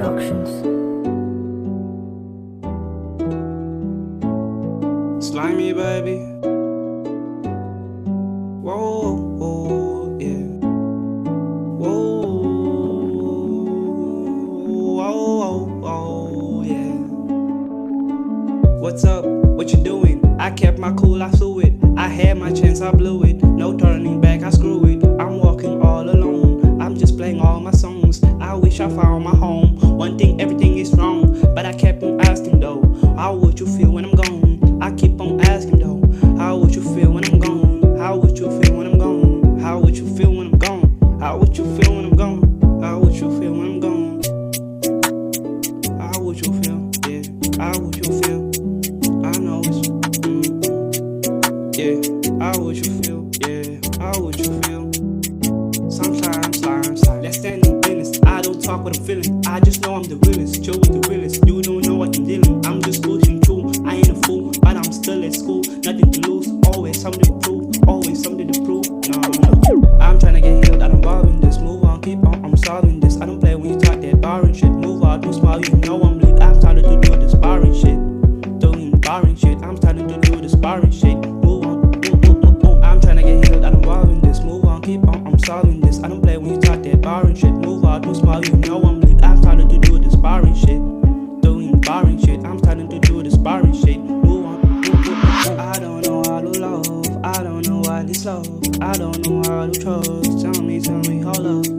Productions. Slimy baby. Whoa, whoa, yeah. Whoa, whoa, whoa, yeah. What's up? What you doing? I kept my cool, I flew it. I had my chance, I blew it. No turning back, I screw it. I'm walking all alone. I'm just playing all my songs. I wish I found my home. One thing, everything is wrong, but I kept on asking though. How would you feel when I'm gone? I keep on asking though. How would you feel when I'm gone? How would you feel when I'm gone? How would you feel when I'm gone? How would you feel when I'm gone? How would you feel when I'm gone? How would you feel? Yeah. How would you feel? I know it's yeah. How would you feel? Yeah. How would you feel? Sometimes, let's stand in business. I don't talk what I'm feeling. I just know I'm the realest. Chill with the realest. You don't know what I'm dealing. I'm just pushing through. I ain't a fool, but I'm still at school. Nothing to lose. Always something to prove. Always something to prove. No. I'm trying to get healed. I don't bother in this. Move on, keep on. I'm solving this. I don't play when you talk that boring shit. Move on, too small. You know I'm lit. I'm starting to do this boring shit. Doing boring shit. I'm starting to do this boring shit. Move on. I'm trying to get healed. I don't bother in this. Move on, keep on. I'm solving this. I don't play when you talk that boring shit. Move on, too small. You know I'm lit. I'm starting to do this boring shit. Doing boring shit. I'm starting to do this boring shit. Move on. I don't know how to love. I don't know how to slow. I don't know how to trust. Tell me, hold up.